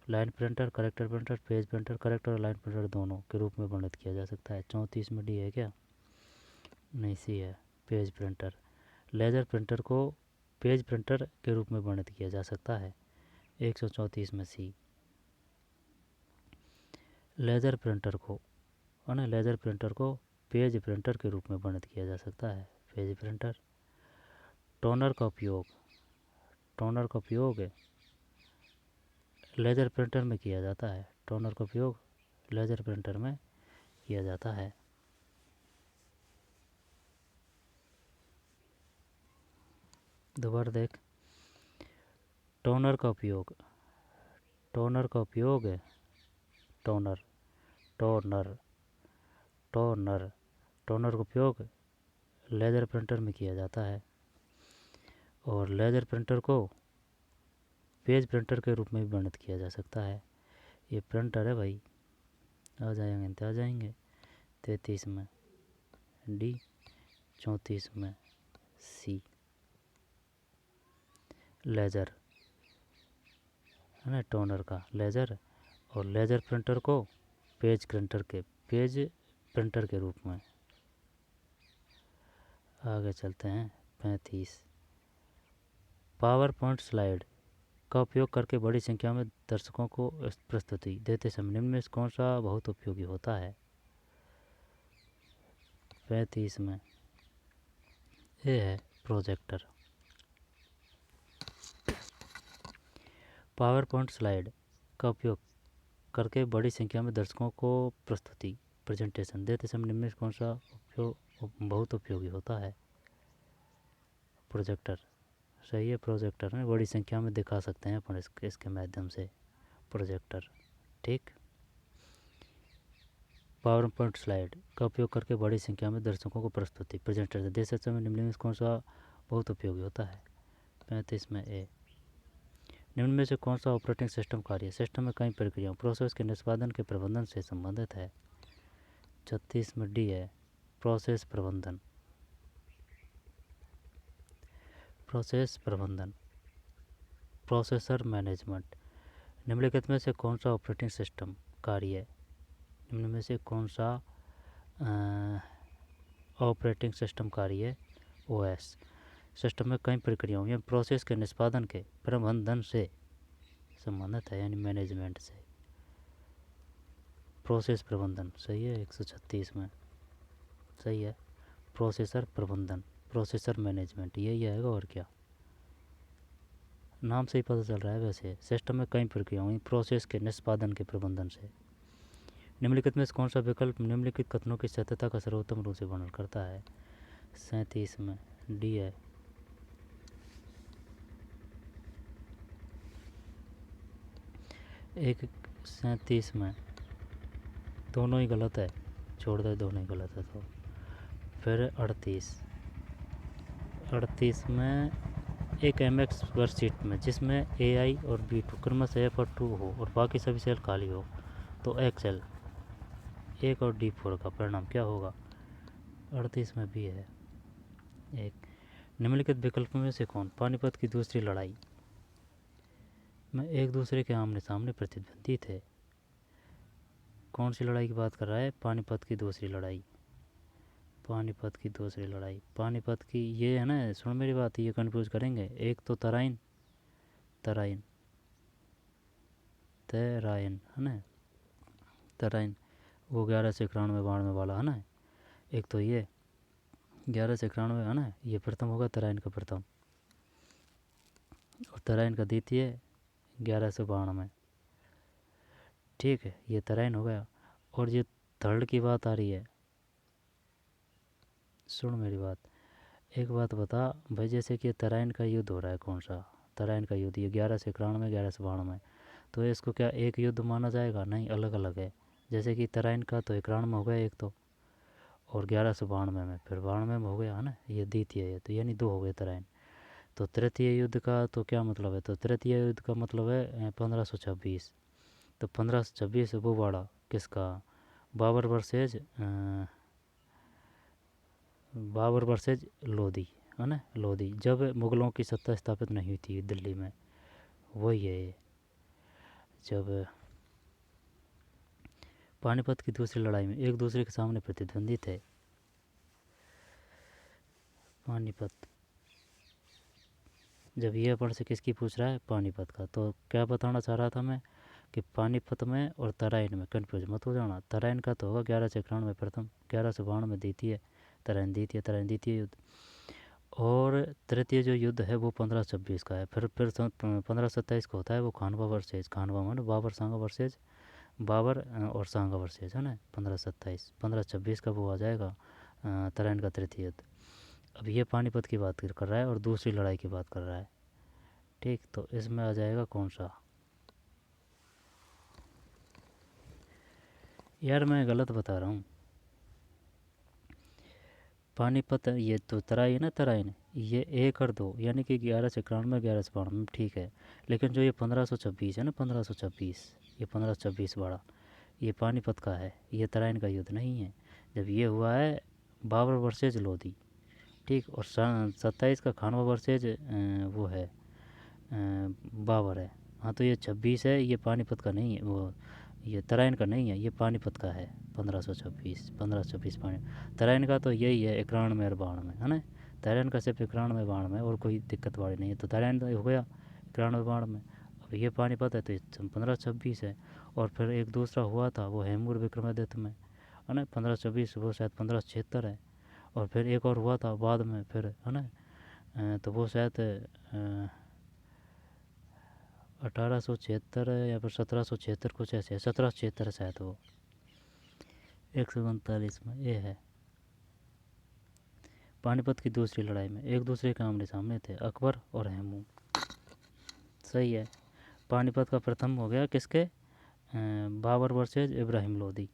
line printer, character printer, page printer, character और लाइन प्रिंटर दोनों के रूप में वर्णित किया जा सकता है। 34 में डी है क्या? नहीं, सी है। Page printer. लेज़र प्रिंटर को पेज प्रिंटर के रूप में वर्णित किया जा सकता है। 134 में सी। लेज़र प्रिंटर को पेज प्रिंटर के रूप में वर्णित किया जा सकता है। Page printer. टोनर का उपयोग लेज़र प्रिंटर में किया जाता है। टोनर का उपयोग लेज़र प्रिंटर में किया जाता है। दोबारा देख। टोनर का उपयोग टोनर का उपयोग लेज़र प्रिंटर में किया जाता है और लेज़र प्रिंटर को पेज प्रिंटर के रूप में भी वर्णित किया जा सकता है। ये प्रिंटर है भाई। आ जाएंगे 33 में डी, 34 में सी। लेज़र है ना, टोनर का लेज़र और लेज़र प्रिंटर को पेज प्रिंटर के रूप में। आगे चलते हैं 35। पावर पॉइंट स्लाइड का उपयोग करके बड़ी संख्या में दर्शकों को प्रस्तुति देते समय निम्न में कौन सा बहुत उपयोगी होता है? 35 में ए है प्रोजेक्टर। पावर पॉइंट स्लाइड का उपयोग करके बड़ी संख्या में दर्शकों को प्रस्तुति प्रेजेंटेशन देते समय निम्न में कौन सा बहुत उपयोगी होता है? प्रोजेक्टर। सही है। प्रोजेक्टर में बड़ी संख्या में दिखा सकते हैं अपन इसके माध्यम से। प्रोजेक्टर। ठीक। पावर पॉइंट स्लाइड का उपयोग करके बड़ी संख्या में दर्शकों को प्रस्तुति प्रेजेंटेशन देते समय निम्न में कौन सा बहुत उपयोगी होता है? 35 में ए। निम्न में से कौन सा ऑपरेटिंग सिस्टम कार्य सिस्टम में कई प्रक्रियाओं प्रोसेस के निष्पादन के प्रबंधन से संबंधित है? 36 में डी है प्रोसेस प्रबंधन। Processor management. निम्नलिखित में से कौन सा ऑपरेटिंग सिस्टम कार्य है? निम्न में से कौन सा ऑपरेटिंग सिस्टम कार्य है? ओएस। सिस्टम में कई प्रक्रियाओं या प्रोसेस के निष्पादन के प्रबंधन से संबंधित है यानी मैनेजमेंट से। प्रोसेस प्रबंधन। सही है। 136 में सही है। प्रोसेसर प्रबंधन, प्रोसेसर मैनेजमेंट, यही आएगा और क्या। नाम से ही पता चल रहा है। वैसे सिस्टम में कई प्रक्रियाओं प्रोसेस के निष्पादन के प्रबंधन से। निम्नलिखित में से कौन सा विकल्प निम्नलिखित कथनों की सत्यता का सर्वोत्तम रूप से वर्णन करता है। 37 में डी है। एक 37 में दोनों ही गलत है, छोड़ दे, दोनों ही गलत है। तो फिर 38 में एक MX वर्कशीट में जिसमें AI और B2 क्रमशः F और 2 हो और बाकी सभी सेल खाली हो तो एक्सेल 1 और D4 का परिणाम क्या होगा। 38 में भी है। एक निम्नलिखित विकल्पों में से कौन पानीपत की दूसरी लड़ाई में एक दूसरे के आमने सामने प्रतिद्वंदी थे। कौन सी लड़ाई की बात कर रहा है। पानीपत की दूसरी लड़ाई। पानीपत की दूसरी लड़ाई, पानीपत की ये है ना, सुन मेरी बात, ये कंफ्यूज करेंगे। एक तो तराइन, तराइन तराइन है ना, तराइन वो 1191 वाला है ना। एक तो ये 1191 है ना, ये प्रथम होगा तराइन का प्रथम, और तराइन का द्वितीय 1192। ठीक है, ये तराइन हो गया। और ये थर्ड की बात आ रही है, सुन मेरी बात। एक बात बता भाई, जैसे कि तराइन का युद्ध हो रहा है, कौन सा तराइन का युद्ध, ये 1191 1192, तो इसको क्या एक युद्ध माना जाएगा। नहीं, अलग अलग है। जैसे कि तराइन का तो 91 में हो गया एक तो, और 1192 में, फिर 92 में हो गया है ना, ये द्वितीय है, तो यानी 2 हो गए तराइन। तो तृतीय युद्ध का तो क्या मतलब है, तो तृतीय युद्ध का मतलब है 1526। तो 1526 वो वाला किसका, बाबर वर्सेज लोधी है ना, लोधी, जब मुग़लों की सत्ता स्थापित नहीं हुई थी दिल्ली में, वही है ये। जब पानीपत की दूसरी लड़ाई में एक दूसरे के सामने प्रतिद्वंदी थे। पानीपत, जब ये अपन से किसकी पूछ रहा है, पानीपत का, तो क्या बताना चाह रहा था मैं कि पानीपत में और तराइन में कन्फ्यूज मत हो जाना। तराइन का तो होगा 1191 में प्रथम, 1192 में द्वितीय, तराइन द्वितीय युद्ध। और तृतीय जो युद्ध है वो 1526 का है। फिर 1527 का होता है वो खानवा वर्सेज, खानवा मान बाबर सांगा वर्सेज, बाबर और सांगा वर्सेज है ना। 1526 का वो आ जाएगा तराइन का तृतीय युद्ध। अब ये पानीपत की बात कर रहा है और दूसरी लड़ाई की बात कर रहा है। ठीक, तो इसमें आ जाएगा कौन सा। यार मैं गलत बता रहा हूँ। पानीपत ये तो तराई है ना, तराइन, ये 1 और 2 यानी कि 1191 1192 ठीक है। लेकिन जो ये 1526 है ना, 1526, ये 1526 वाला, ये पानीपत का है, ये तराइन का युद्ध नहीं है। जब ये हुआ है बाबर वर्सेज लोधी, ठीक, और 27 का खानवा वर्सेज वो है बाबर है। हाँ, तो ये 26 है, ये पानीपत का नहीं है, वो ये तराइन का नहीं है, ये पानीपत का है। 1526 पानी, तराइन का तो यही है 91 और 92 है ना। तराइन का सिर्फ 91 92 और कोई दिक्कत वाली नहीं है। तो तराइन तो हो गया 91 92। अब ये पानीपत है तो 1526 है। और फिर एक दूसरा हुआ था वो हेमूर विक्रमादित्य में है ना, 1526, वो शायद 1576 है। और फिर एक और हुआ था बाद में फिर है ना, तो वो शायद 1876 है या फिर 1776 कुछ ऐसे है, 1776 शायद वो 139 में ये है। पानीपत की दूसरी लड़ाई में एक दूसरे के आमने सामने थे अकबर और हेमू। सही है। पानीपत का प्रथम हो गया किसके, बाबर वर्सेज इब्राहिम लोदी।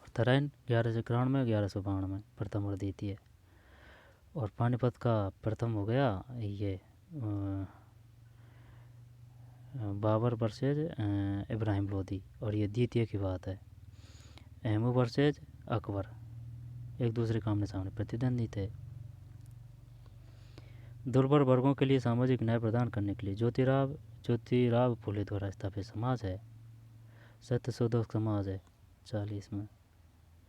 और तराइन 1191 में 1192 में प्रथम और द्वितीय। और पानीपत का प्रथम हो गया ये बाबर वर्सेज इब्राहिम लोदी, और ये द्वितीय की बात है हेमू वर्सेज अकबर, एक दूसरे के आमने सामने प्रतिद्वंदी थे। दुर्बल वर्गों के लिए सामाजिक न्याय प्रदान करने के लिए ज्योतिराव फुले द्वारा स्थापित समाज है सत्यशोधक समाज है 40 में।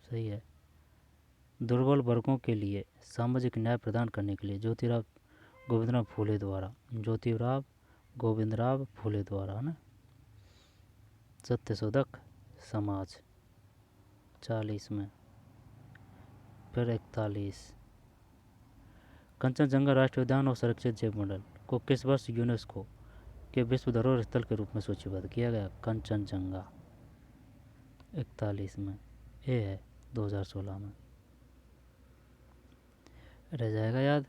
सही है। दुर्बल वर्गों के लिए सामाजिक न्याय प्रदान करने के लिए ज्योतिराव गोविंदराव फुले द्वारा ना सत्यशोधक समाज 40 में। फिर 41, कंचनजंगा राष्ट्रीय उद्यान और संरक्षित जैव मंडल को किस वर्ष यूनेस्को के विश्व धरोहर स्थल के रूप में सूचीबद्ध किया गया? कंचनजंगा 41 में, ए है 2016 में। रह जाएगा याद।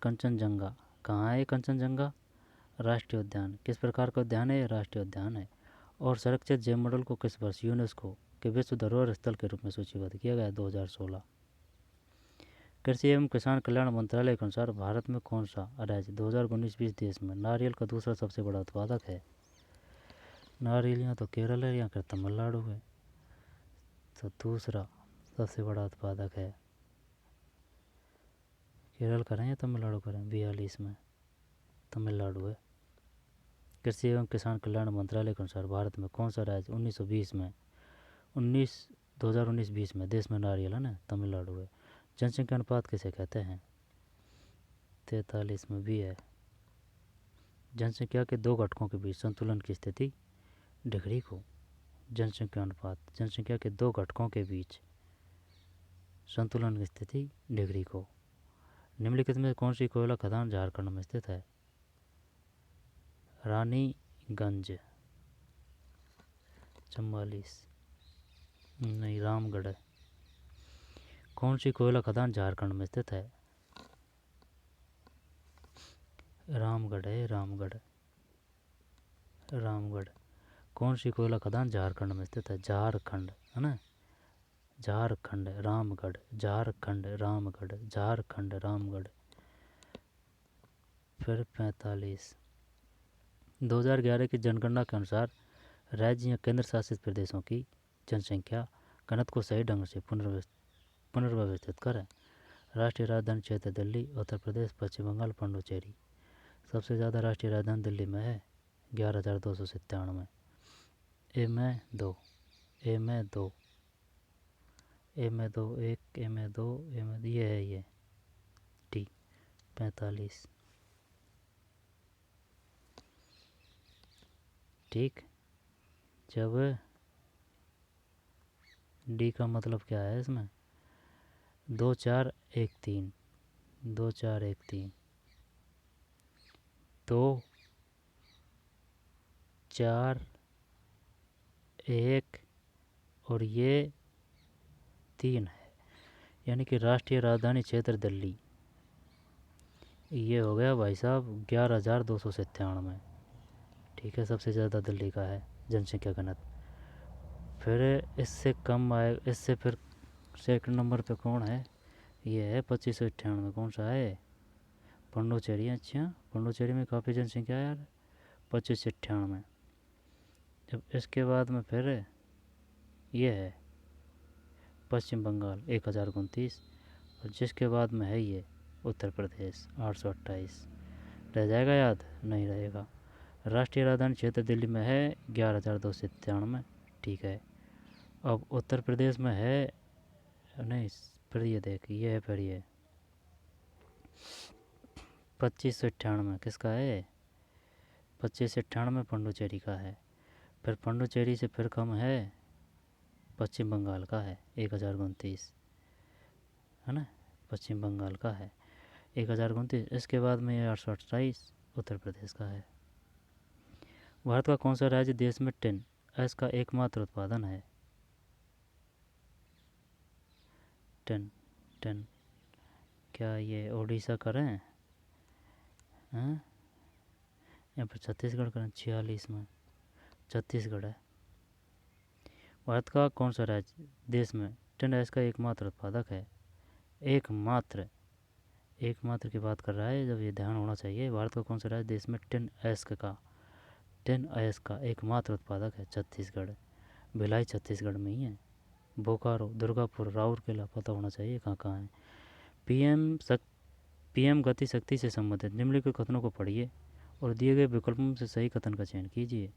कंचनजंगा कहाँ है? कंचनजंगा राष्ट्रीय उद्यान किस प्रकार का उद्यान है? ये राष्ट्रीय उद्यान है। और संरक्षित जैव मंडल को किस वर्ष यूनेस्को के विश्व धरोहर स्थल के रूप में सूचीबद्ध किया गया? 2016। कृषि एवं किसान कल्याण मंत्रालय के अनुसार भारत में कौन सा राज्य 2019-20 देश में नारियल का दूसरा सबसे बड़ा उत्पादक है? नारियल यहाँ तो केरल है, यहाँ कर तमिलनाडु है, तो दूसरा सबसे बड़ा उत्पादक है केरल करें या तमिलनाडु करें? 42 में तमिलनाडु है। कृषि एवं किसान कल्याण मंत्रालय के अनुसार भारत में कौन सा राज्य 2019-20 में देश में नारियल है ना? तमिलनाडु है। जनसंख्या अनुपात किसे कहते हैं? 43 में भी है। जनसंख्या के दो घटकों के बीच संतुलन की स्थिति डिग्री को। जनसंख्या अनुपात जनसंख्या के दो घटकों के बीच संतुलन की स्थिति डिग्री को। निम्नलिखित में कौन सी कोयला खदान झारखंड में स्थित है? रानीगंज 44 नहीं, रामगढ़ है। कौन सी कोयला खदान झारखंड में स्थित है? रामगढ़ है, रामगढ़। कौन सी कोयला खदान झारखंड में स्थित है? झारखंड है ना, झारखंड रामगढ़, झारखंड रामगढ़, झारखंड रामगढ़। फिर 45, 2011 की जनगणना के अनुसार राज्य या केंद्र शासित प्रदेशों की जनसंख्या घनत्व को सही ढंग से पुनर्व्यवस्थित करें। राष्ट्रीय राजधानी क्षेत्र दिल्ली, उत्तर प्रदेश, पश्चिम बंगाल, पुडुचेरी। सबसे ज़्यादा राष्ट्रीय राजधानी दिल्ली में है 11,297। ए में दो, ए में दो, ए में दो, एक ए में दो, ए में ये है ये टी 45। ठीक, जब डी का मतलब क्या है इसमें? 2 4 1 3, 2 4 1 3, 2 4 1 और ये 3 है, यानी कि राष्ट्रीय राजधानी क्षेत्र दिल्ली ये हो गया भाई साहब 11,297। ठीक है, सबसे ज़्यादा दिल्ली का है जनसंख्या घनत्व। फिर इससे कम आए, इससे फिर सेकंड नंबर पे कौन है? ये है 2598। कौन सा है? पुडुचेरी। अच्छा, पुडुचेरी में काफ़ी जनसंख्या है यार, 2598। जब इसके बाद में फिर ये है पश्चिम बंगाल 1029, और जिसके बाद में है ये उत्तर प्रदेश 828। रह जाएगा याद? नहीं रहेगा। राष्ट्रीय राजधानी क्षेत्र दिल्ली में है 11,297। ठीक है, अब उत्तर प्रदेश में है नहीं, फिर ये देख, ये है, फिर ये 2598 किसका है? 2598 पुडुचेरी का है। फिर पुडुचेरी से फिर कम है पश्चिम बंगाल का है 1029 है ना, पश्चिम बंगाल का है 1029। इसके बाद में ये 828 उत्तर प्रदेश का है। भारत का कौन सा राज्य देश में टिन ऐश का एकमात्र उत्पादन है? टिन टिन क्या ये उड़ीसा करें हैं, या फिर छत्तीसगढ़ करें? 46 में छत्तीसगढ़ है। भारत का कौन सा राज्य देश में टिन ऐश का एकमात्र उत्पादक है? एकमात्र की बात कर रहा है, जब ये ध्यान होना चाहिए। भारत का कौन सा राज्य देश में टिन ऐश का एकमात्र उत्पादक है? छत्तीसगढ़। भिलाई छत्तीसगढ़ में ही है। बोकारो, दुर्गापुर, राउरकेला पता होना चाहिए कहाँ कहाँ है। पीएम गति शक्ति से संबंधित निम्नलिखित कथनों को पढ़िए और दिए गए विकल्पों से सही कथन का चयन कीजिए।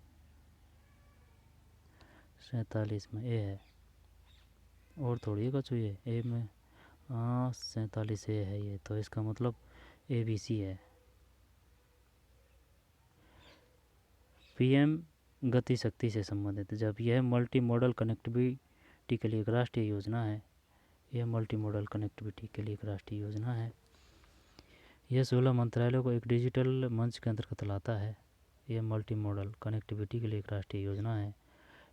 47 में ए है, और थोड़ी कछु ये ए में, हाँ 47 ए है ये, तो इसका मतलब ABC है। पीएम गति शक्ति से संबंधित, जब यह मल्टी मॉडल कनेक्टिविटी के लिए एक राष्ट्रीय योजना है, यह मल्टी मॉडल कनेक्टिविटी के लिए एक राष्ट्रीय योजना है। यह 16 मंत्रालयों को एक डिजिटल मंच के अंतर्गत लाता है। यह मल्टी मॉडल कनेक्टिविटी के लिए एक राष्ट्रीय योजना है।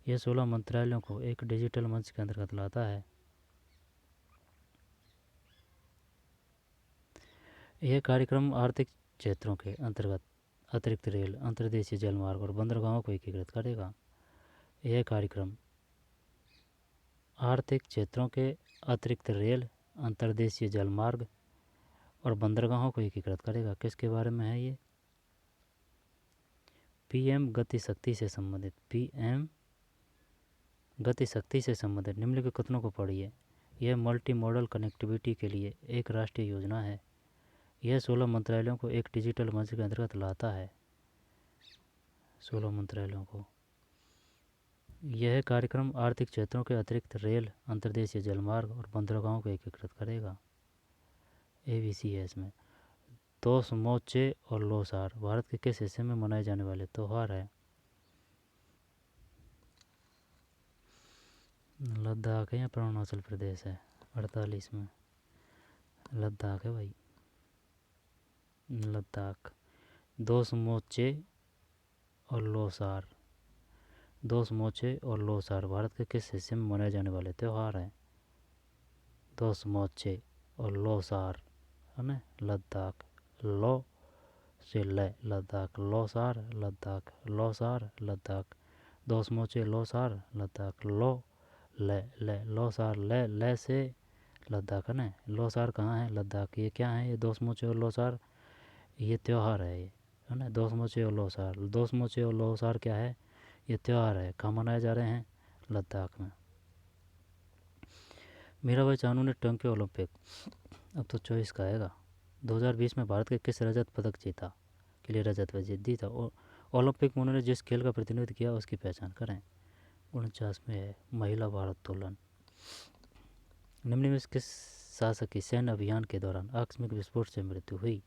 यह 16 मंत्रालयों को एक डिजिटल मंच के अंतर्गत लाता है। यह कार्यक्रम आर्थिक क्षेत्रों के अंतर्गत अतिरिक्त रेल, अंतर्देशीय जलमार्ग और बंदरगाहों को एकीकृत करेगा। यह कार्यक्रम आर्थिक क्षेत्रों के अतिरिक्त रेल, अंतर्देशीय जलमार्ग और बंदरगाहों को एकीकृत करेगा। किसके बारे में है ये? पीएम गति शक्ति से संबंधित। पीएम गति शक्ति से संबंधित निम्नलिखित कथनों को पढ़िए। यह मल्टी मॉडल कनेक्टिविटी के लिए एक राष्ट्रीय योजना है। यह 16 मंत्रालयों को एक डिजिटल मंच के अंतर्गत लाता है। 16 मंत्रालयों को। यह कार्यक्रम आर्थिक क्षेत्रों के अतिरिक्त रेल, अंतर्देशीय जलमार्ग और बंदरगाहों को एकीकृत करेगा। ABC है इसमें। तो समोच्चे और लोसार भारत के किस हिस्से में मनाए जाने वाले त्यौहार है? लद्दाख है या अरुणाचल प्रदेश है? 48 में लद्दाख है भाई, लद्दाख। दो समोच्चे और लोसार, दो समोच्चे और लोसार भारत के किस हिस्से में मनाए जाने वाले त्यौहार हैं? दो समोच्चे और लोसार है ना, लद्दाख। लो से ले लद्दाख, लोसार लद्दाख, लोसार लद्दाख। दो समोच्चे लोसार लद्दाख, लो ले लोसार, ले से लद्दाख है ना। लोसार कहाँ है? लद्दाख। ये क्या है? ये दो समोच्चे और लोसार, ये त्यौहार है, ये है ना। दो समोच्चे और लोसार, दो समोच्चे और लोसार क्या है? ये त्यौहार है। कहाँ मनाए जा रहे हैं? लद्दाख में। मीराबाई चानू ने टोक्यो ओलंपिक, अब तो 24 का आएगा, 2020 में भारत के किस रजत पदक जीता के लिए रजत जीता? ओलंपिक में उन्होंने जिस खेल का प्रतिनिधित्व किया उसकी पहचान करें। 49 में है महिला भारोत्तोलन। निम्न में किस शासक की सैन्य अभियान के दौरान आकस्मिक विस्फोट से मृत्यु हुई?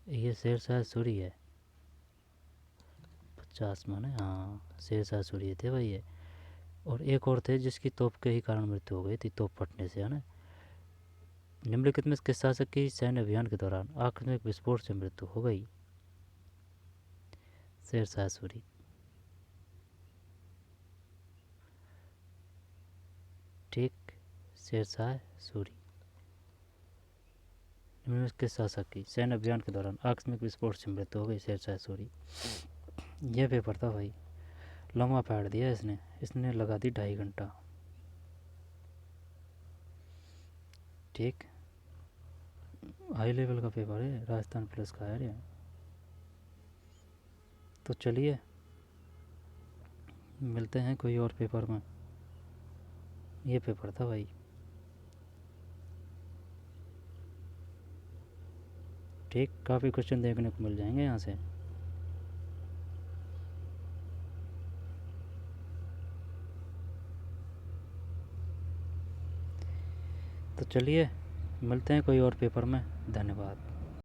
ये शेरशाह सूरी है। 50 में ना, हाँ शेरशाह सूरी थे भाई ये। और एक और थे जिसकी तोप के ही कारण मृत्यु हो गई थी, तोप फटने से, है ना। निम्नलिखित में किस शासक की सैन्य अभियान के दौरान आकस्मिक विस्फोट से मृत्यु हो गई? शेरशाह सूरी। ठीक, शेरशाह सूरी। निम्न में किस शासक की सैन्य अभियान के दौरान आकस्मिक विस्फोट से मृत्यु हो गई? शेरशाह सूरी। यह पेपर था भाई, लंबा फाड़ दिया इसने लगा दी 2.5 घंटा। ठीक, हाई लेवल का पेपर है, राजस्थान प्लस का है। तो चलिए मिलते हैं कोई और पेपर में। ये पेपर था भाई। ठीक, काफ़ी क्वेश्चन देखने को मिल जाएंगे यहाँ से। तो चलिए मिलते हैं कोई और पेपर में। धन्यवाद।